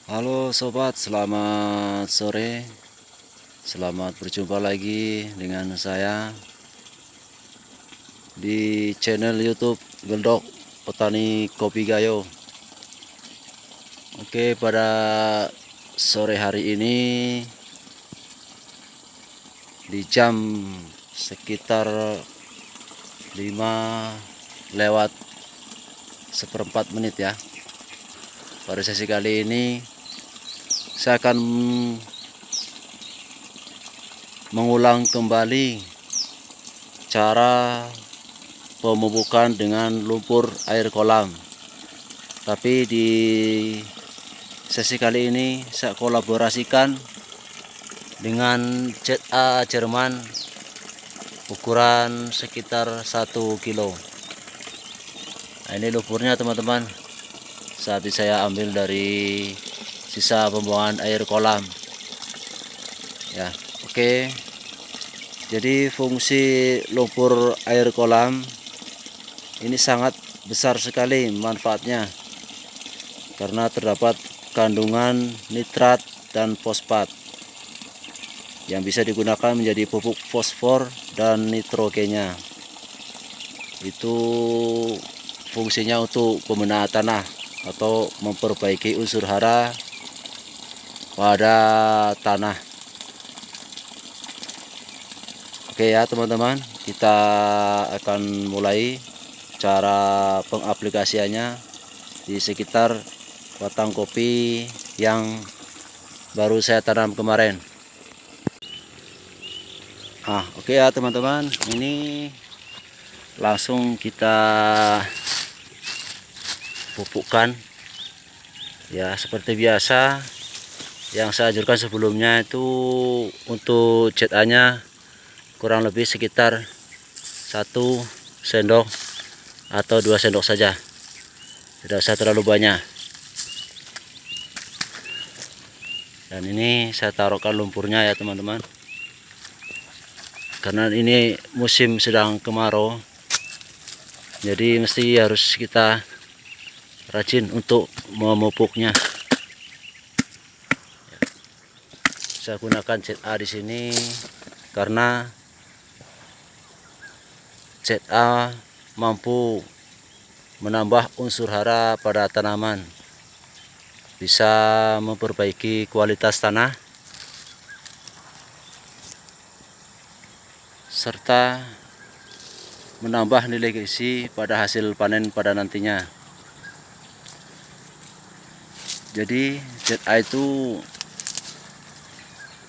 Halo sobat, selamat sore. Selamat berjumpa lagi dengan saya di channel YouTube Geldok Petani Kopi Gayo. Oke, pada sore hari ini di jam sekitar 5:04 ya. Pada sesi kali ini saya akan mengulang kembali cara pemupukan dengan lumpur air kolam. Tapi di sesi kali ini saya kolaborasikan dengan ZA Jerman ukuran sekitar 1 kilo. Nah, ini lumpurnya teman-teman. Saat ini saya ambil dari sisa pembuangan air kolam. Ya, oke. Jadi fungsi lumpur air kolam ini sangat besar sekali manfaatnya, karena terdapat kandungan nitrat dan fosfat yang bisa digunakan menjadi pupuk fosfor dan nitrogennya. Itu fungsinya untuk pembenahan tanah atau memperbaiki unsur hara pada tanah. Oke ya teman-teman, kita akan mulai cara pengaplikasiannya di sekitar batang kopi yang baru saya tanam kemarin. Oke ya teman-teman, ini langsung kita pupukkan ya, seperti biasa. Yang saya anjurkan sebelumnya itu untuk ZA nya kurang lebih sekitar 1 sendok atau 2 sendok saja, tidak usah terlalu banyak. Dan ini saya taruhkan lumpurnya ya teman-teman, karena ini musim sedang kemarau, jadi mesti harus kita rajin untuk memupuknya. Saya gunakan ZA di sini karena ZA mampu menambah unsur hara pada tanaman, bisa memperbaiki kualitas tanah, serta menambah nilai gizi pada hasil panen pada nantinya. Jadi ZA itu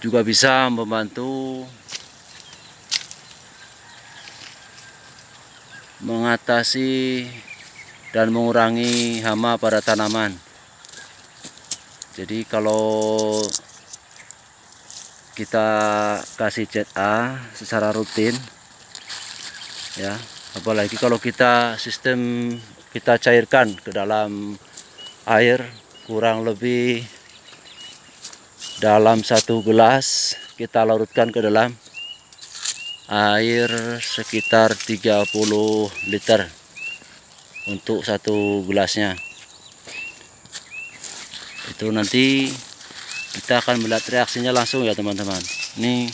juga bisa membantu mengatasi dan mengurangi hama pada tanaman. Jadi kalau kita kasih ZA secara rutin ya, apalagi kalau kita sistem kita cairkan ke dalam air kurang lebih dalam 1 gelas, kita larutkan ke dalam air sekitar 30 liter untuk 1 gelasnya. Itu nanti kita akan melihat reaksinya langsung ya teman-teman. Ini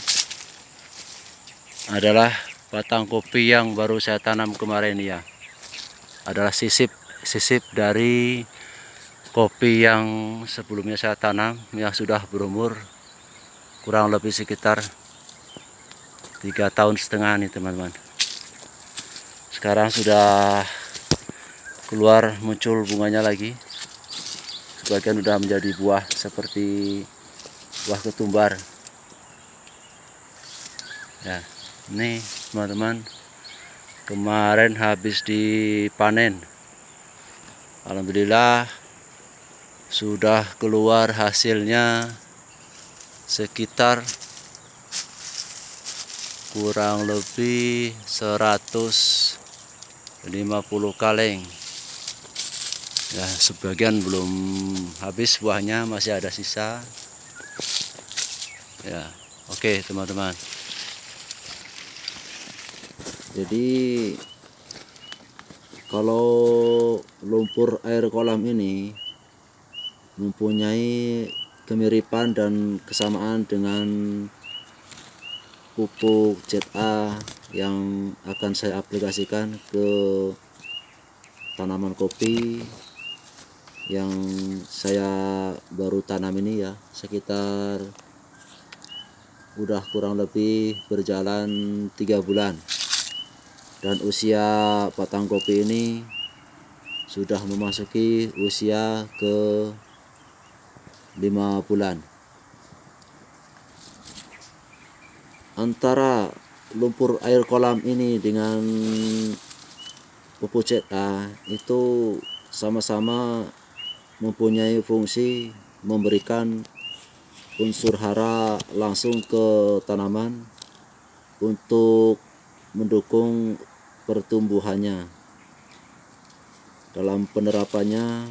adalah batang kopi yang baru saya tanam kemarin ya. Adalah sisip dari kopi yang sebelumnya saya tanam, yang sudah berumur kurang lebih sekitar 3,5 tahun nih teman-teman. Sekarang sudah keluar muncul bunganya lagi, sebagian sudah menjadi buah seperti buah ketumbar ya. Ini teman-teman, kemarin habis dipanen, alhamdulillah sudah keluar hasilnya sekitar kurang lebih 150 kaleng ya. Sebagian belum habis buahnya, masih ada sisa ya. Oke teman-teman, jadi kalau lumpur air kolam ini mempunyai kemiripan dan kesamaan dengan pupuk ZA yang akan saya aplikasikan ke tanaman kopi yang saya baru tanam ini ya, sekitar udah kurang lebih berjalan 3 bulan, dan usia batang kopi ini sudah memasuki usia ke 5 bulan. Antara lumpur air kolam ini dengan pupuk ZA itu sama-sama mempunyai fungsi memberikan unsur hara langsung ke tanaman untuk mendukung pertumbuhannya. Dalam penerapannya,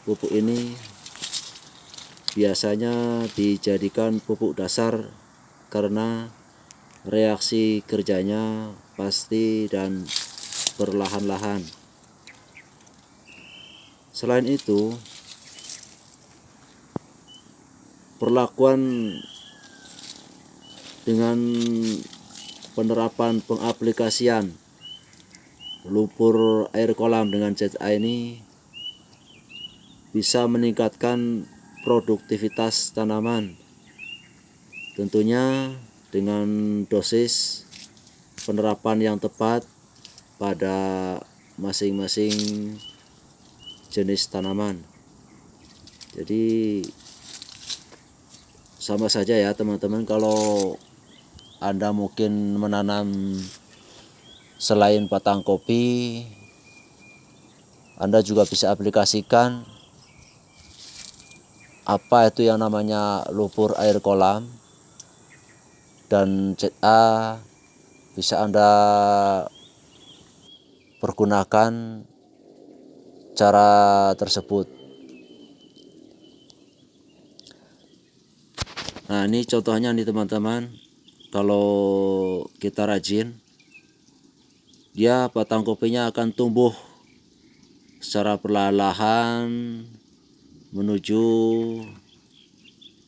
pupuk ini biasanya dijadikan pupuk dasar karena reaksi kerjanya pasti dan perlahan-lahan. Selain itu, perlakuan dengan penerapan pengaplikasian lumpur air kolam dengan ZA ini bisa meningkatkan produktivitas tanaman, tentunya dengan dosis penerapan yang tepat pada masing-masing jenis tanaman. Jadi sama saja ya teman-teman, kalau Anda mungkin menanam selain batang kopi, Anda juga bisa aplikasikan apa itu yang namanya lumpur air kolam, dan ZA bisa Anda pergunakan cara tersebut. Nah, ini contohnya nih teman-teman. Kalau kita rajin, dia batang kopinya akan tumbuh secara perlahan-lahan menuju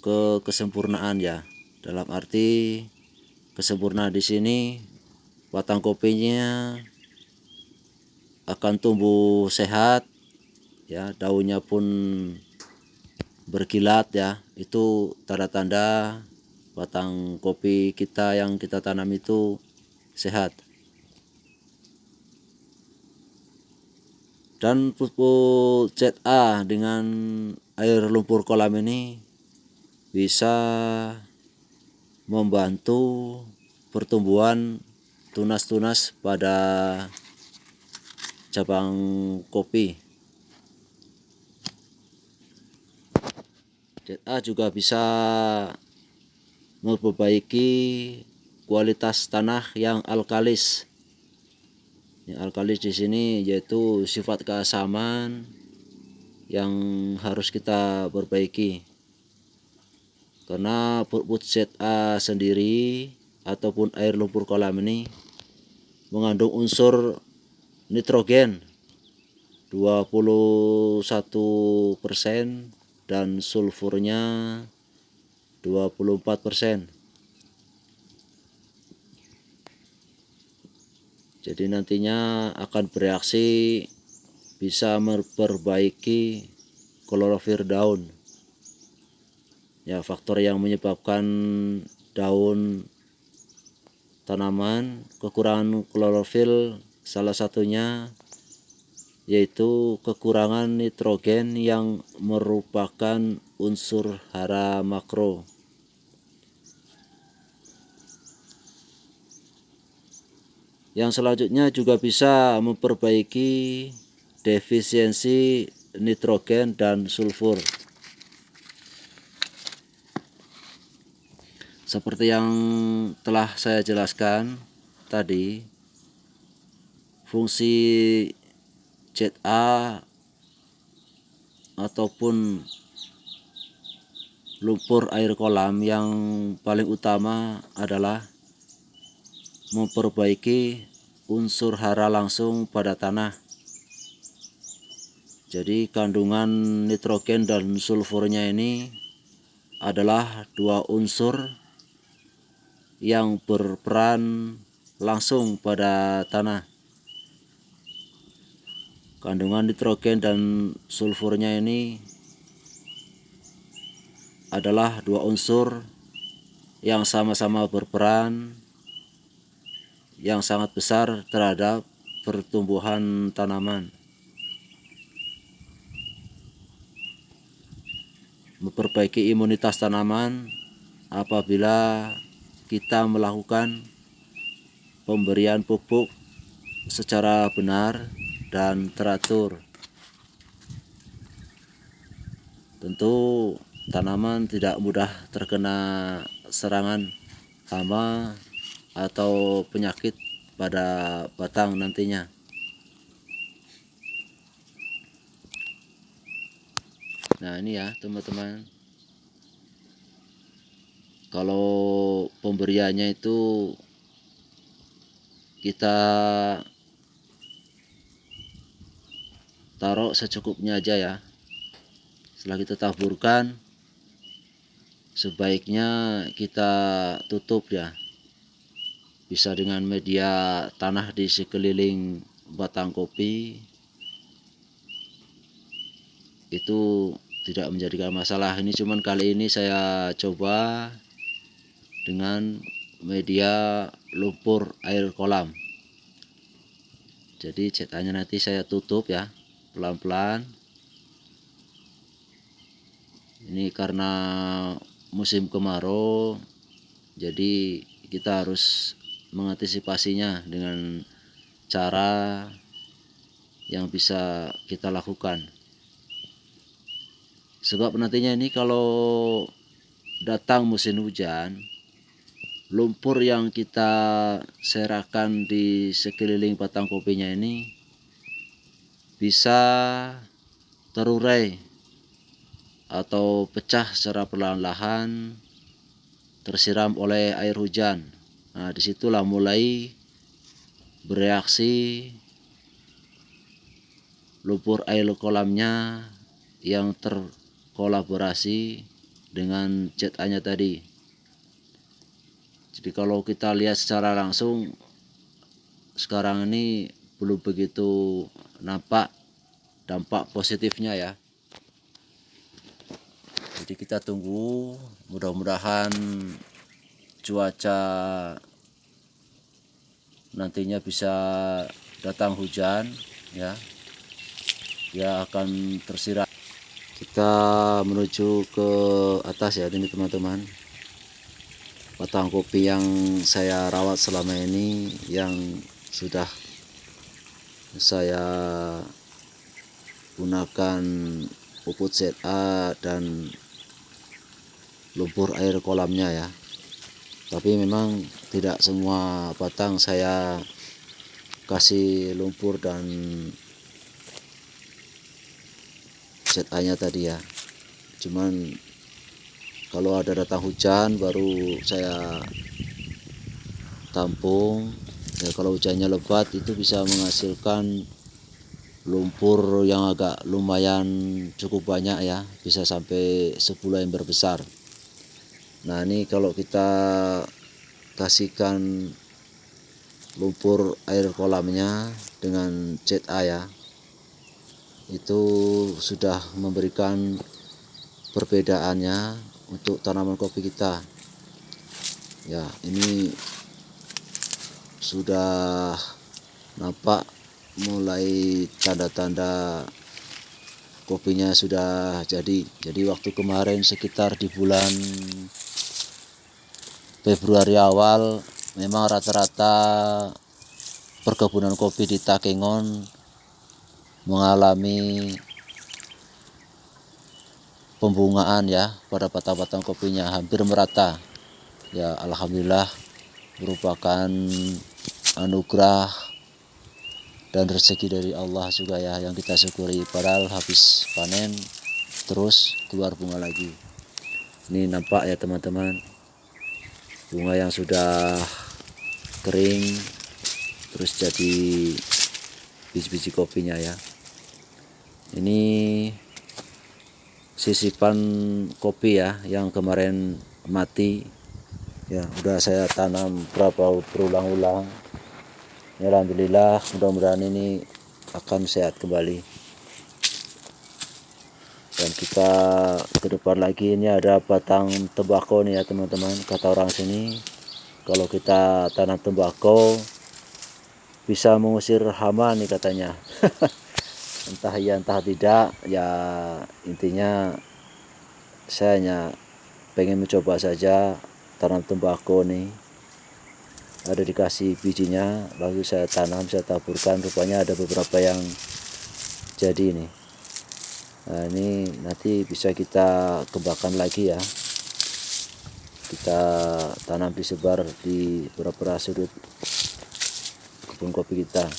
ke kesempurnaan ya. Dalam arti kesempurnaan di sini, batang kopinya akan tumbuh sehat ya, daunnya pun berkilat ya. Itu tanda-tanda batang kopi kita yang kita tanam itu sehat. Dan pupuk ZA dengan air lumpur kolam ini bisa membantu pertumbuhan tunas-tunas pada cabang kopi. ZA juga bisa memperbaiki kualitas tanah yang alkalis. Yang alkalis di sini yaitu sifat keasaman yang harus kita perbaiki. Karena pupuk ZA sendiri ataupun air lumpur kolam ini mengandung unsur nitrogen 21% dan sulfurnya 24%. Jadi nantinya akan bereaksi bisa memperbaiki klorofil daun. Ya, faktor yang menyebabkan daun tanaman kekurangan klorofil salah satunya yaitu kekurangan nitrogen yang merupakan unsur hara makro. Yang selanjutnya juga bisa memperbaiki defisiensi nitrogen dan sulfur. Seperti yang telah saya jelaskan tadi, fungsi ZA ataupun lumpur air kolam yang paling utama adalah memperbaiki unsur hara langsung pada tanah. Jadi kandungan nitrogen dan sulfurnya ini adalah dua unsur yang berperan langsung pada tanah. Kandungan nitrogen dan sulfurnya ini adalah dua unsur yang sama-sama berperan yang sangat besar terhadap pertumbuhan tanaman. Memperbaiki imunitas tanaman apabila kita melakukan pemberian pupuk secara benar dan teratur. Tentu tanaman tidak mudah terkena serangan hama atau penyakit pada batang nantinya. Nah ini ya teman-teman, kalau pemberiannya itu kita taruh secukupnya aja ya. Setelah kita taburkan, sebaiknya kita tutup ya, bisa dengan media tanah di sekeliling batang kopi, itu tidak menjadikan masalah. Ini cuman kali ini saya coba dengan media lumpur air kolam. Jadi cetaknya nanti saya tutup ya pelan-pelan. Ini karena musim kemarau, jadi kita harus mengantisipasinya dengan cara yang bisa kita lakukan. Sebab nantinya ini kalau datang musim hujan, lumpur yang kita serahkan di sekeliling batang kopinya ini bisa terurai atau pecah secara perlahan-lahan tersiram oleh air hujan. Nah, disitulah mulai bereaksi lumpur air kolamnya yang terkolaborasi dengan ZA-nya tadi. Jadi kalau kita lihat secara langsung sekarang ini belum begitu nampak dampak positifnya ya. Jadi kita tunggu, mudah-mudahan cuaca nantinya bisa datang hujan ya, dia akan tersiram. Kita menuju ke atas ya ini teman-teman, batang kopi yang saya rawat selama ini yang sudah saya gunakan pupuk ZA dan lumpur air kolamnya ya. Tapi memang tidak semua batang saya kasih lumpur dan ZA-nya tadi ya. Cuman kalau ada datang hujan baru saya tampung. Ya kalau hujannya lebat itu bisa menghasilkan lumpur yang agak lumayan cukup banyak ya, bisa sampai 10 ember besar. Nah ini kalau kita kasihkan lumpur air kolamnya dengan ZA ya, itu sudah memberikan perbedaannya untuk tanaman kopi kita ya. Ini sudah nampak mulai tanda-tanda kopinya sudah jadi. Jadi waktu kemarin sekitar di bulan Februari awal memang rata-rata perkebunan kopi di Takengon mengalami pembungaan ya pada batang-batang kopinya hampir merata ya. Alhamdulillah merupakan anugerah dan rezeki dari Allah juga ya yang kita syukuri. Padahal habis panen terus keluar bunga lagi. Ini nampak ya teman-teman, bunga yang sudah kering terus jadi biji-biji kopinya ya. Ini sisipan kopi ya yang kemarin mati ya, udah saya tanam berulang-ulang. Ya, alhamdulillah, mudah-mudahan ini akan sehat kembali. Dan kita ke depan lagi, ini ada batang tembakau nih ya teman-teman. Kata orang sini kalau kita tanam tembakau bisa mengusir hama nih katanya. Entah ya entah tidak ya, intinya saya hanya pengen mencoba saja tanam tembakau nih. Ada dikasih bijinya, lalu saya tanam, saya taburkan, rupanya ada beberapa yang jadi nih. Nah, ini nanti bisa kita kembangkan lagi ya, kita tanam disebar di beberapa sudut kebun kopi kita.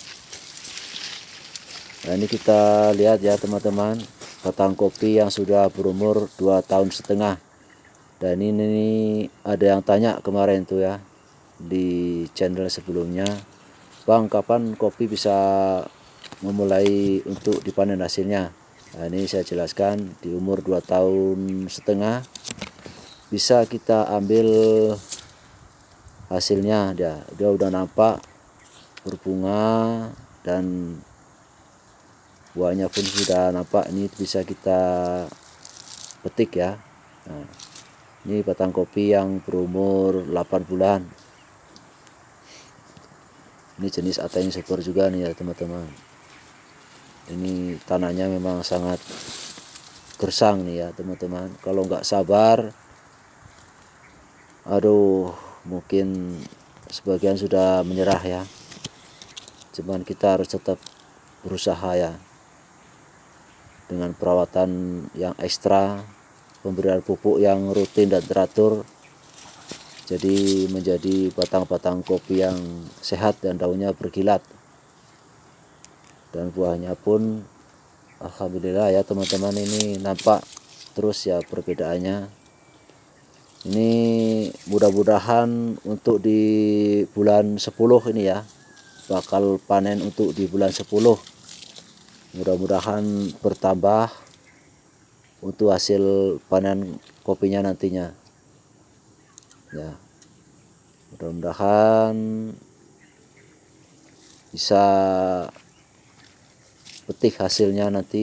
Nah, ini kita lihat ya teman-teman, batang kopi yang sudah berumur 2,5 tahun. Dan ini ada yang tanya kemarin tuh ya di channel sebelumnya, Bang, kapan kopi bisa memulai untuk dipanen hasilnya? Nah, ini saya jelaskan, di umur 2,5 tahun bisa kita ambil hasilnya. Dia udah nampak berbunga dan buahnya pun sudah nampak. Ini bisa kita petik ya. Nah, ini batang kopi yang berumur 8 bulan. Ini jenis Ateng Super juga nih ya teman-teman. Ini tanahnya memang sangat gersang nih ya teman-teman. Kalau nggak sabar, aduh, mungkin sebagian sudah menyerah ya. Cuman kita harus tetap berusaha ya, dengan perawatan yang ekstra, pemberian pupuk yang rutin dan teratur, jadi menjadi batang-batang kopi yang sehat dan daunnya berkilat. Dan buahnya pun alhamdulillah ya teman-teman, ini nampak terus ya perbedaannya. Ini mudah-mudahan untuk di bulan 10 ini ya, bakal panen untuk di bulan 10. Mudah-mudahan bertambah untuk hasil panen kopinya nantinya ya. Mudah-mudahan bisa petik hasilnya nanti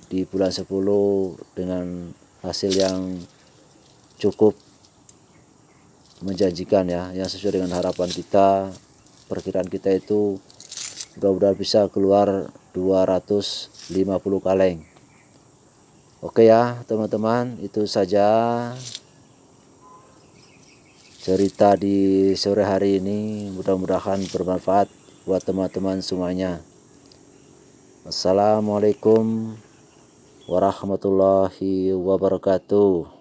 di bulan 10 dengan hasil yang cukup menjanjikan ya, yang sesuai dengan harapan kita. Perkiraan kita itu mudah-mudahan bisa keluar 250 kaleng. Oke ya teman-teman, itu saja cerita di sore hari ini. Mudah-mudahan bermanfaat buat teman-teman semuanya. Assalamualaikum warahmatullahi wabarakatuh.